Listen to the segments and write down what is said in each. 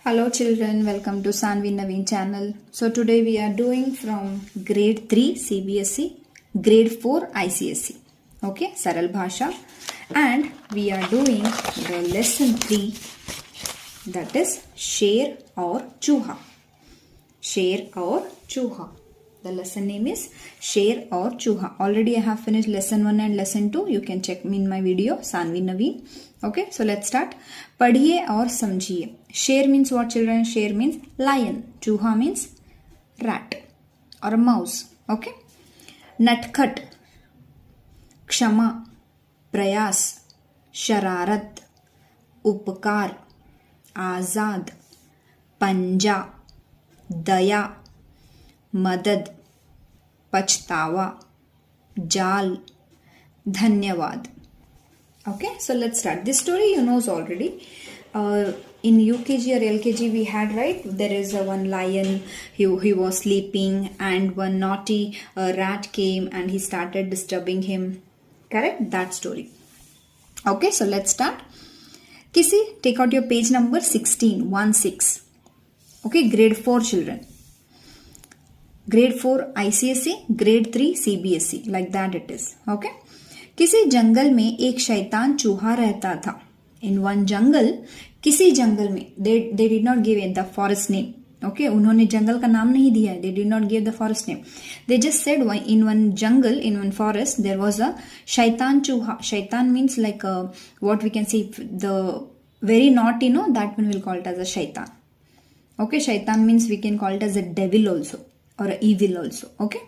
Hello children, welcome to Sanvi Naveen channel. So today we are doing from grade 3 CBSE, grade 4 ICSE. Okay, Saral Bhasha. And we are doing the lesson 3, that is Sher or Chuha. Sher or Chuha. The lesson name is Sher or Chuha. Already I have finished lesson 1 and lesson 2. You can check me in my video Sanvi Naveen. Okay, so let's start. पढ़िए और समझिए. Sher means what children? Sher means lion. Chuha means rat or a mouse. Okay. नटखट, क्षमा, प्रयास, शरारत, उपकार, आजाद, पंजा, दया, मदद, पछतावा, जाल, धन्यवाद. Okay, so let's start. This story you knows already. In UKG or LKG we had, right? There is one lion. He was sleeping and one naughty rat came and he started disturbing him. Correct? That story. Okay, so let's start. Kisi, take out your page number 16, 1-6. Okay, grade 4 children. Grade 4 ICSE, grade 3 CBSE. Like that it is. Okay. किसी जंगल में एक शैतान चूहा रहता था. In one जंगल, किसी जंगल में, they did not give it the forest name. Okay, उन्होंने जंगल का नाम नहीं दिया है. They did not give the forest name. They just said in one jungle, in one forest, there was a shaitan chuha. Shaitan means like what we can see, the very naughty, that one we'll call it as a shaitan. Okay, shaitan means we can call it as a devil also or a evil also. Okay.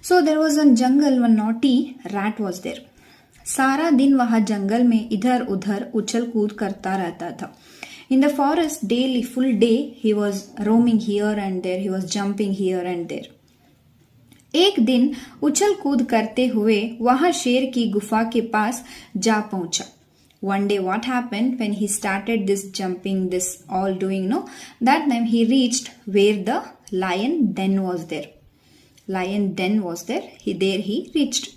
So there was a jungle, one naughty rat was there. सारा दिन वह जंगल में इधर उधर उछल कूद करता रहता था. In the forest daily, full day, he was roaming here and there, he was jumping here and there. एक दिन उछल कूद करते हुए वह शेर की गुफा के पास जा पहुंचा. One day what happened when he started this jumping, this all doing, that time he reached where the lion den was there. Lion den was there. There he reached.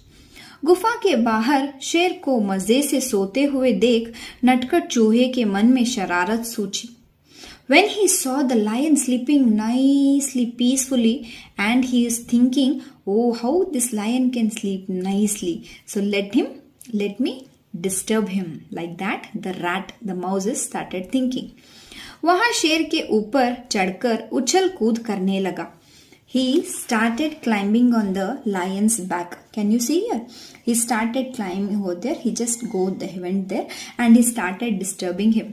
गुफा के बाहर शेर को मजे से सोते हुए देख नटखट चूहे के मन में शरारत सूझी. When he saw the lion sleeping nicely, peacefully, and he is thinking, oh, how this lion can sleep nicely. So let me disturb him. Like that, the rat, the mouse started thinking. वहां शेर के ऊपर चढ़कर उछल कूद करने लगा. He started climbing on the lion's back. Can you see here? He started climbing over there. He went there and he started disturbing him.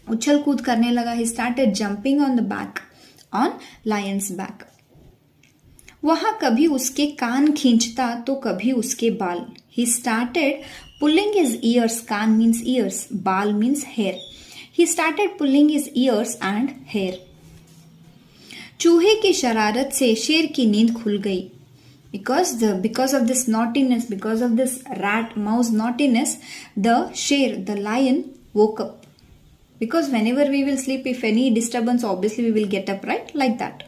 उछल कूद करने लगा. He started jumping on the back, on lion's back. वह कभी उसके कान खींचता तो कभी उसके बाल. He started pulling his ears. Can't means ears. बाल means hair. He started pulling his ears and hair. चूहे की शरारत से शेर की नींद खुल गई. Because of this naughtiness, because of this rat mouse naughtiness, the lion woke up. Because whenever we will sleep, if any disturbance, obviously we will get up, right? Like that.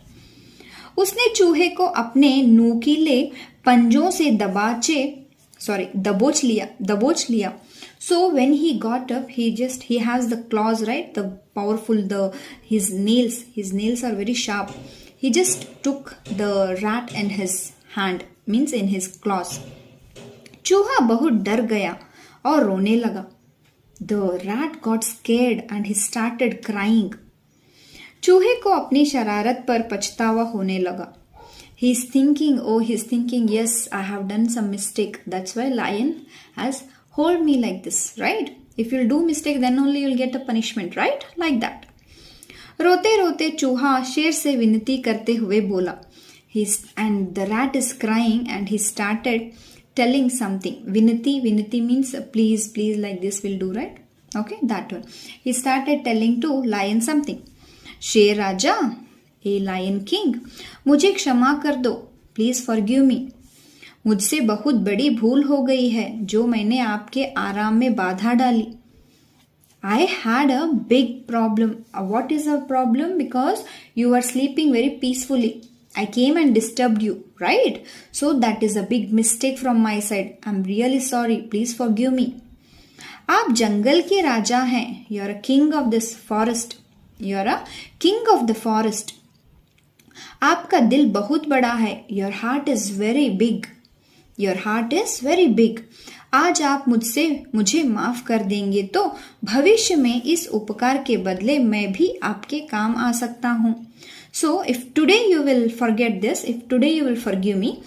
उसने चूहे को अपने नुकीले पंजों से दबोच लिया. So when he got up, he has the claws, right? The powerful, his nails are very sharp. He just took the rat in his hand, means in his claws. चूहा बहुत डर गया और रोने लगा. The rat got scared and he started crying. चूहे को अपनी शरारत पर पछतावा होने लगा. He's thinking, yes, I have done some mistake. That's why lion has hold me like this, right? If you'll do mistake, then only you'll get a punishment, right? Like that. रोते रोते चूहा शेर से विनती करते हुए बोला. And the rat is crying and he started telling something. Vinati means please, like this will do, right? Okay, that one. He started telling to lion something. शेर राजा, ए लायन किंग, मुझे क्षमा कर दो. Please forgive me. मुझसे बहुत बड़ी भूल हो गई है जो मैंने आपके आराम में बाधा डाली. I had a big problem. What is a problem? Because you are sleeping very peacefully. I came and disturbed you, right? So that is a big mistake from my side. I'm really sorry. Please forgive me. आप जंगल के राजा हैं. You are a king of this forest. You are a king of the forest. आपका दिल बहुत बड़ा है. Your heart is very big. Your heart is very big. आज आप मुझे माफ कर देंगे तो भविष्य में इस उपकार के बदले मैं भी आपके काम आ सकता हूं. So if today you will forget this, if today you will forgive me,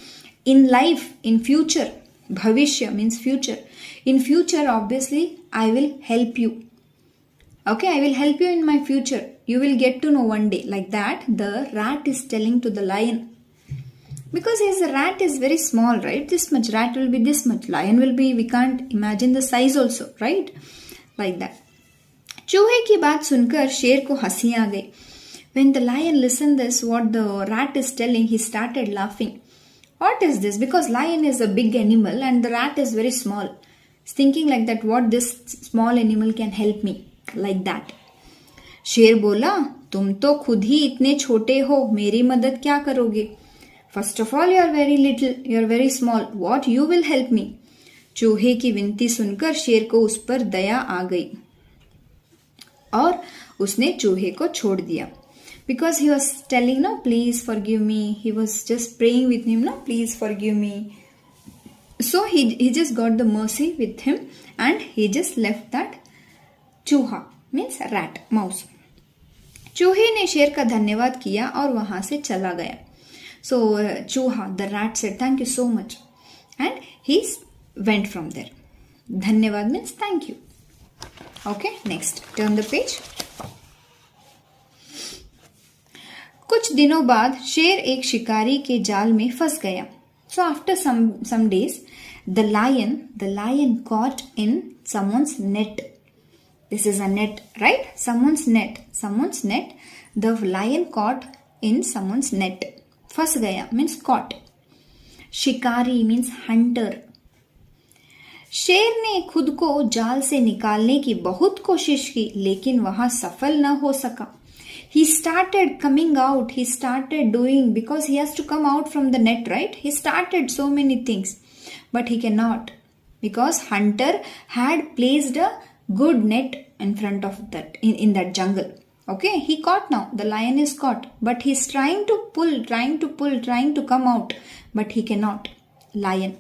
in life, in future, भविष्य means future, in future obviously I will help you. Okay, I will help you in my future. You will get to know one day. Like that the rat is telling to the lion, because his rat is very small, right? This much rat will be this much, lion will be, we can't imagine the size also, right? Like that. चूहे की बात सुनकर शेर को हंसी आ गई. When the lion listened this what the rat is telling, he started laughing. What is this? Because lion is a big animal and the rat is very small. Thinking like that, what this small animal can help me, like that. शेर बोला, तुम तो खुद ही इतने छोटे हो, मेरी मदद क्या करोगे? First of all you are very little, you are very small, what you will help me? चूहे की विनती सुनकर शेर को उस पर दया आ गई और उसने चूहे को छोड़ दिया. Because he was telling, no, please forgive me. He was just praying with him, no, please forgive me. So he just got the mercy with him and he just left that चूहा means rat, mouse. चूहे ने शेर का धन्यवाद किया और वहां से चला गया. So चूहा, the rat said thank you so much and he went from there. धन्यवाद means thank you. Okay, next turn the page. कुछ दिनों बाद शेर एक शिकारी के जाल में फंस गया. So after some days, the lion caught in someone's net. This is a net, right? Someone's net. The lion caught in someone's net. फंस गया means caught. शिकारी means hunter. शेर ने खुद को जाल से निकालने की बहुत कोशिश की, लेकिन वहां सफल न हो सका. He started coming out, he started doing, because he has to come out from the net, right? He started so many things, but he cannot, because hunter had placed a good net in front of that, in that jungle. Okay, he caught now, the lion is caught, but he's trying to pull, trying to come out, but he cannot. Lion.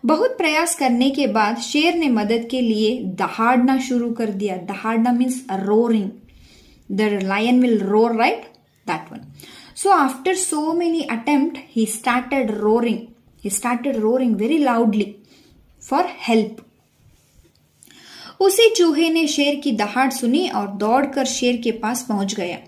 बहुत प्रयास करने के बाद शेर ने मदद के लिए दहाड़ना शुरू कर दिया. दहाड़ना means roaring. The lion will roar, right? That one. So after so many attempts, he started roaring. He started roaring very loudly for help. उसी चूहे ने शेर की दहाड़ सुनी और दौड़कर शेर के पास पहुंच गया.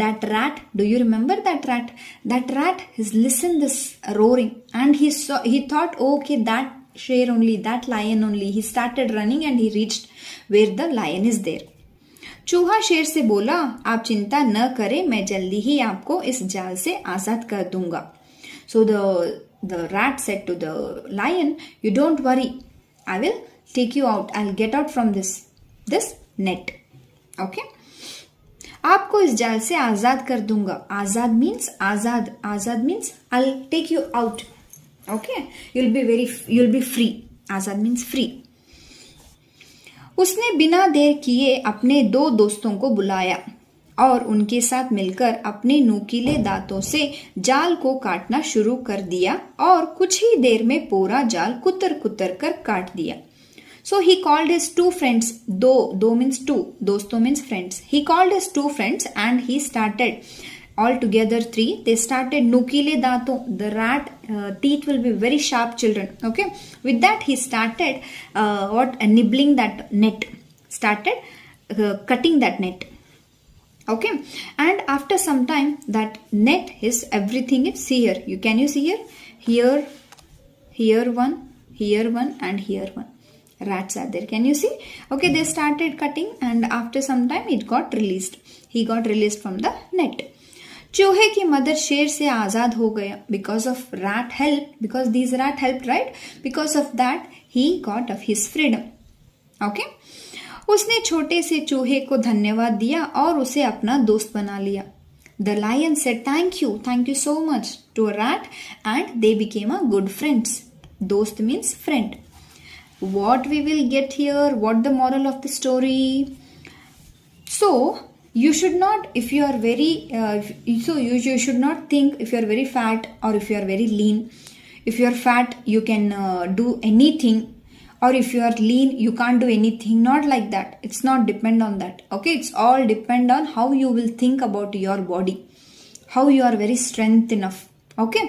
That rat, do you remember that rat? That rat has listened this roaring and he thought, oh, okay, that शेर only, that lion only. He started running and he reached where the lion is there. चूहा शेर से बोला, आप चिंता न करें, मैं जल्दी ही आपको इस जाल से आजाद कर दूंगा. So the rat said to the lion, you don't worry, I will take you out, I'll get out from this net. Okay, आपको इस जाल से आजाद कर दूंगा. आजाद means Azad. Azad means I'll take you out. Okay, you'll be free. Azad means free. उसने बिना देर किए अपने 2 दोस्तों को बुलाया और उनके साथ मिलकर अपने नुकीले दांतों से जाल को काटना शुरू कर दिया और कुछ ही देर में पूरा जाल कुतर कर काट दिया. So he called his 2 friends. दो means 2. दोस्तों means friends. He called his 2 friends and he started. All together 3. They started नुकीले दांतों. The rat teeth will be very sharp, children. Okay. With that he started nibbling that net. Started cutting that net. Okay. And after some time that net is everything is here. Can you see here? Here one and here one. Rats are there. Can you see? Okay, they started cutting and after some time it got released. He got released from the net. चूहे की मदद शेर से आजाद हो गया because of rat help, because these rat helped, right? Because of that he got of his freedom. Okay? उसने छोटे से चूहे को धन्यवाद दिया और उसे अपना दोस्त बना लिया. The lion said thank you so much to a rat and they became a good friends. दोस्त means friend. What we will get here? What the moral of the story? So you should not, if you are very so you should not think if you are very fat or if you are very lean. If you are fat you can do anything, or if you are lean you can't do anything. Not like that. It's not depend on that. Okay, it's all depend on how you will think about your body, how you are very strength enough. Okay,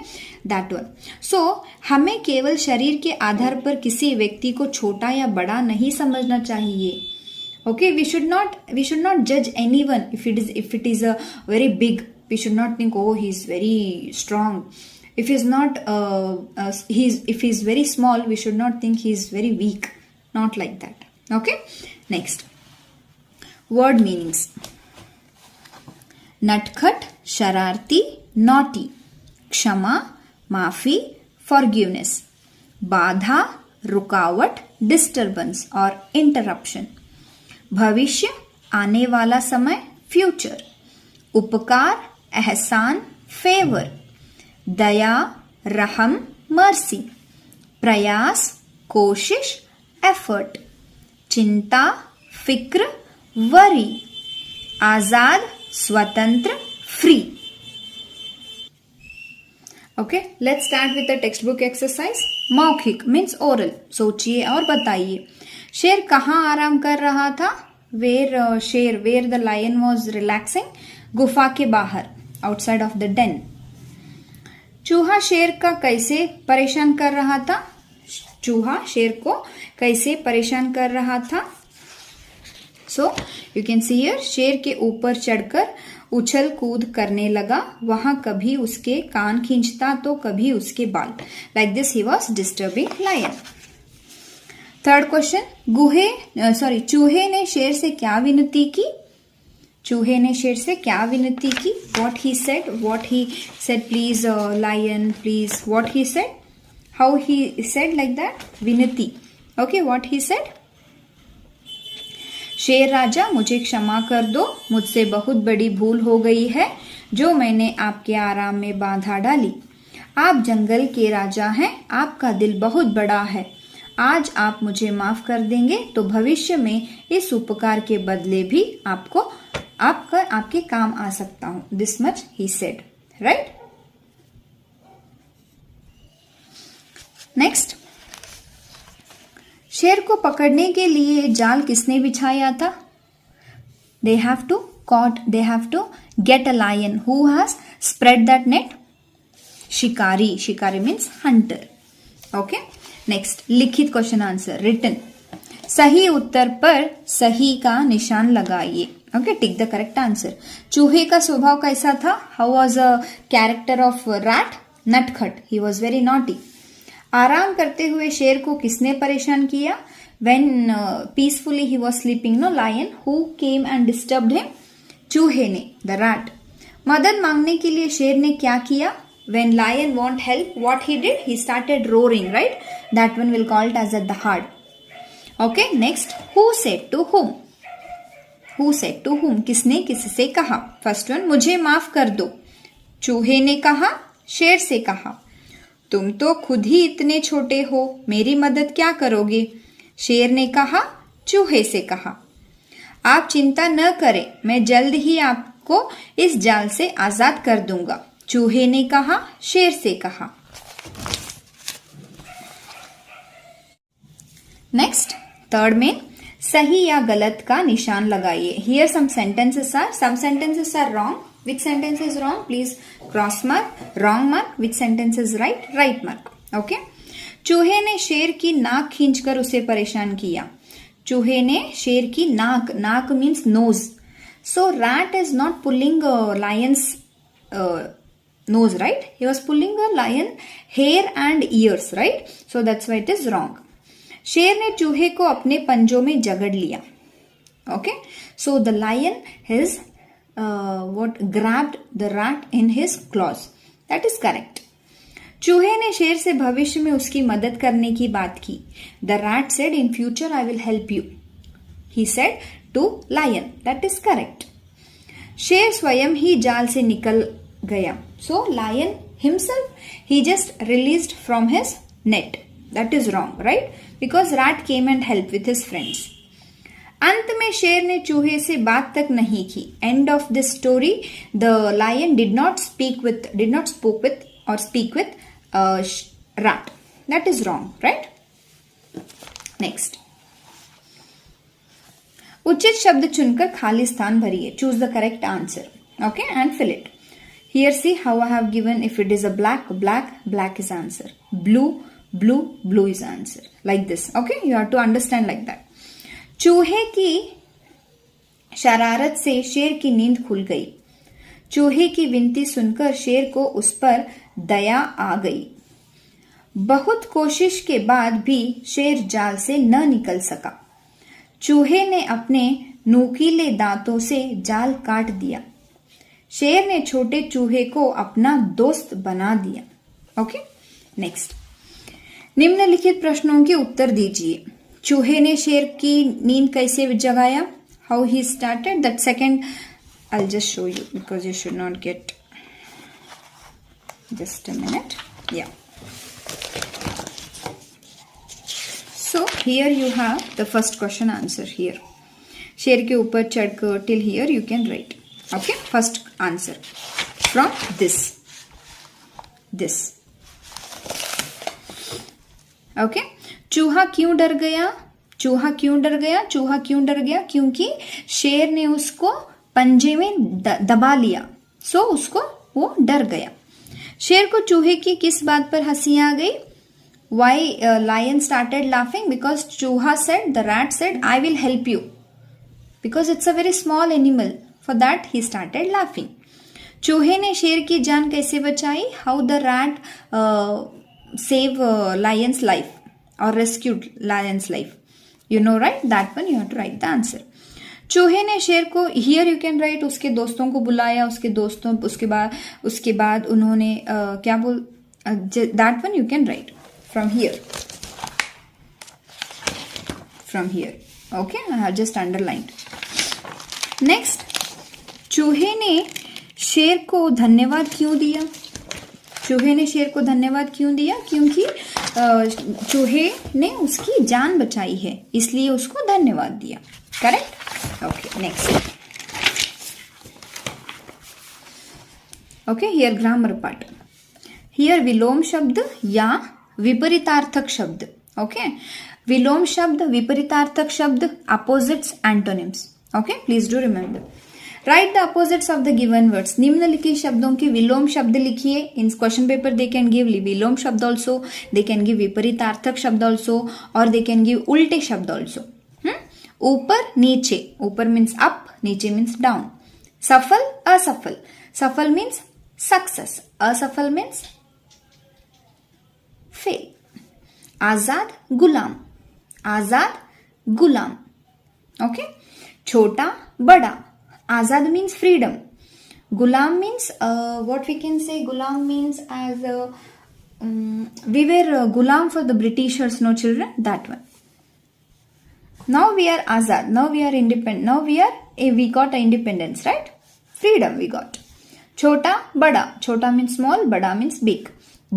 that one. So हमें केवल शरीर के आधार पर किसी व्यक्ति को छोटा या बड़ा नहीं समझना चाहिए. Okay, we should not judge anyone. If it is a very big, we should not think, oh, he's very strong. If he's not if he's very small, we should not think he's very weak. Not like that. Okay, next word meanings. नटखट, शरारती, naughty. क्षमा, माफी, forgiveness. बाधा, रुकावट, disturbance और interruption. भविष्य, आने वाला समय, फ्यूचर. उपकार, एहसान, फेवर. दया, रहम, मर्सी. प्रयास, कोशिश, एफर्ट. चिंता, फिक्र, वरी. आजाद, स्वतंत्र, free. Okay, let's start with the text book exercise. मौखिक मीन्स ओरल. सोचिए और बताइए. शेर कहाँ आराम कर रहा था? Where the lion was relaxing. गुफा के बाहर, आउटसाइड ऑफ द डेन. चूहा शेर का कैसे परेशान कर रहा था? चूहा शेर को कैसे परेशान कर रहा था? So you can see here, शेर के ऊपर चढ़कर उछल कूद करने लगा. वहां कभी उसके कान खींचता तो कभी उसके बाल. Like this he was disturbing lion. Third question. चूहे ने शेर से क्या विनती की? चूहे ने शेर से क्या विनती की? What he said, please lion, please. What he said? How he said like that? विनती. Okay, what he said? शेर राजा, मुझे क्षमा कर दो. मुझसे बहुत बड़ी भूल हो गई है जो मैंने आपके आराम में बाधा डाली. आप जंगल के राजा हैं, आपका दिल बहुत बड़ा है. आज आप मुझे माफ कर देंगे तो भविष्य में इस उपकार के बदले भी आपके काम आ सकता हूं. This much he said. Right. Next. शेर को पकड़ने के लिए जाल किसने बिछाया था? They have to get a lion. Who has spread that net? शिकारी. शिकारी means hunter. Okay. नेक्स्ट. लिखित क्वेश्चन आंसर. रिटन. सही उत्तर पर सही का निशान लगाइए. Okay, tick the correct answer. चूहे का स्वभाव कैसा था? How was a character of rat? नटखट. He was very naughty. आराम करते हुए शेर को किसने परेशान किया? When peacefully he was sleeping, no lion. Who came and disturbed him? चूहे ने, द रैट. मदद मांगने के लिए शेर ने क्या किया? When lion want help, what he did? He started roaring, right? That one will call it as a dahad. Okay, next. Who said to whom? Who said to whom? किसने किससे कहा? First one, मुझे माफ कर दो. चूहे ने कहा, शेर से कहा. तुम तो खुद ही इतने छोटे हो, मेरी मदद क्या करोगे? शेर ने कहा, चूहे से कहा. आप चिंता न करें, मैं जल्द ही आपको इस जाल से आजाद कर दूंगा. चूहे ने कहा, शेर से कहा. नेक्स्ट. थर्ड में सही या गलत का निशान लगाइए. Here some sentences are wrong. Which sentence is wrong? Please cross mark. Wrong mark. Which sentence is right? Right mark. Okay. चूहे ने शेर की नाक खींचकर उसे परेशान किया. चूहे ने शेर की नाक means nose. So rat is not pulling lion's nose, right? He was pulling a lion hair and ears, right? So that's why it is wrong. शेर ने चूहे को अपने पंजों में जकड़ लिया. Okay? So the lion has grabbed the rat in his claws. That is correct. चूहे ने शेर से भविष्य में उसकी मदद करने की बात की. The rat said, in future I will help you. He said to lion. That is correct. शेर स्वयं ही जाल से निकल गया. So lion himself, he just released from his net. That is wrong, right? Because rat came and helped with his friends. अंत में शेर ने चूहे से बात तक नहीं की. End of this story the lion did not spoke with or speak with rat. That is wrong, right? Next. उचित शब्द चुनकर खाली स्थान भरिए. Choose the correct answer. Okay, and fill it. Here see how I have given. If it is a black is answer. Blue is answer. Like this. Okay, you have to understand like that. चूहे की शरारत से शेर की नींद खुल गई. चूहे की विनती सुनकर शेर को उस पर दया आ गई. बहुत कोशिश के बाद भी शेर जाल से न निकल सका. चूहे ने अपने नुकीले दांतों से जाल काट दिया. शेर ने छोटे चूहे को अपना दोस्त बना दिया. Okay, next. निम्नलिखित प्रश्नों के उत्तर दीजिए. चूहे ने शेर की नींद कैसे जगाया? How he started that. Second I'll just show you because you should not get. Just a minute. Yeah. So here you have the first question answer here. शेर के ऊपर चढ़कर till here you can write. Okay, first answer from this. Okay. चूहा क्यों डर गया? चूहा क्यों डर गया? क्योंकि शेर ने उसको पंजे में दबा लिया. सो उसको वो डर गया. शेर को चूहे की किस बात पर हंसी आ गई? Why lion started laughing? Because चूहा said, the rat said, I will help you. Because it's a very small animal. For that he started laughing. चूहे ने शेर की जान कैसे बचाई? How the rat save lion's life or rescued lion's life. You know, right? That one you have to write the answer. चूहे ने शेर को, हियर यू कैन राइट, उसके दोस्तों को बुलाया. उसके बाद उन्होंने क्या बोल, that one you can write from here. Okay, I have just underlined. Next. चूहे ने शेर को धन्यवाद क्यों दिया? क्योंकि चूहे ने उसकी जान बचाई है, इसलिए उसको धन्यवाद दिया. Correct. Okay, next. Okay, here grammar part. Here विलोम शब्द या विपरीतार्थक शब्द. Okay, विलोम शब्द, विपरीतार्थक शब्द, opposites, antonyms. Okay, please do remember. Write the opposites of the given words. निम्नलिखित शब्दों के विलोम शब्द लिखिए. In question paper they can give विलोम शब्द also, they can give विपरीतार्थक शब्द also, और they can give उल्टे शब्द also. ऊपर नीचे, ऊपर मीन्स अप, नीचे मीन्स डाउन. सफल असफल, सफल मीन्स सक्सेस, असफल मीन्स फेल. आजाद गुलाम. ओके. छोटा बड़ा. आजाद मीन्स फ्रीडम. गुलाम means what we can say, gulam means as we were gulam for the Britishers, no children, that one. Now we are azad. Now we are independent. Now we got independence, right? Freedom we got. Chota bada. Chota means small, bada means big.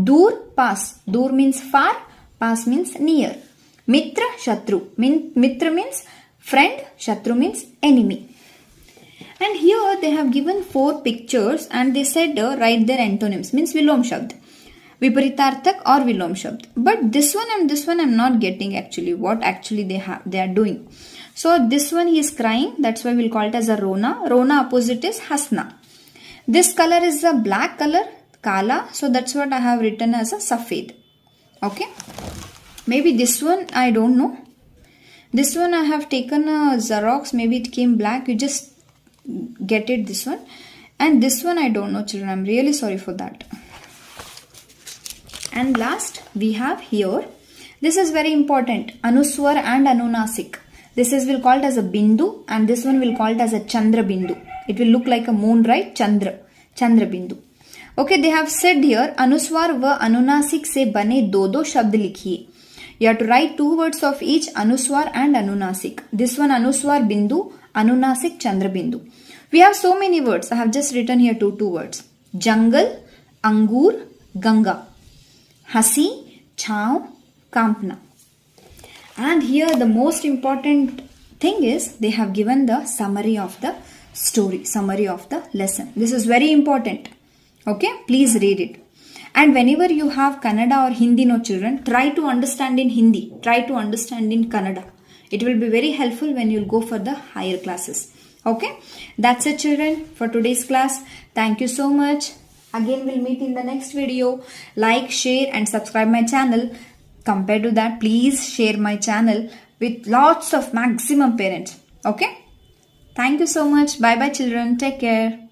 Dur pass. Dur means far, pass means near. Mitra shatru. Mitra means friend, shatru means enemy. And here they have given 4 pictures and they said write their antonyms, means vilom shabd, विपरीतार्थक और विलोम शब्द. But this one I am not getting actually what actually they are doing. So this one he is crying, that's why will call it as a रोना opposite is हंसना. This colour is a black colour, काला, so that's what I have written as a सफेद. Okay, may be this one I don't know. This one I have taken a Xerox, maybe it came black, you just get it, this one. And this one I don't know children, I'm really sorry for that. And last we have here, this is very important, Anuswar and Anunasik. This is will called as a Bindu and this one will called as a Chandra Bindu. It will look like a moon, right? Chandra Bindu. Okay, they have said here Anuswar व Anunasik से बने दो शब्द लिखिए. You have to write 2 words of each, Anuswar and Anunasik. This one Anuswar Bindu, Anunasik Chandra Bindu. We have so many words. I have just written here two words. Jungle, Angur, Ganga. Hasi, Chhav, Kampna. And here the most important thing is they have given the summary of the story, summary of the lesson. This is very important. Okay, please read it. And whenever you have Kannada or Hindi, no children, try to understand in Hindi, try to understand in Kannada. It will be very helpful when you'll go for the higher classes. Okay, that's it children for today's class. Thank you so much. Again, we'll meet in the next video. Like, share and subscribe my channel. Compared to that, please share my channel with lots of maximum parents. Okay, thank you so much. Bye bye children. Take care.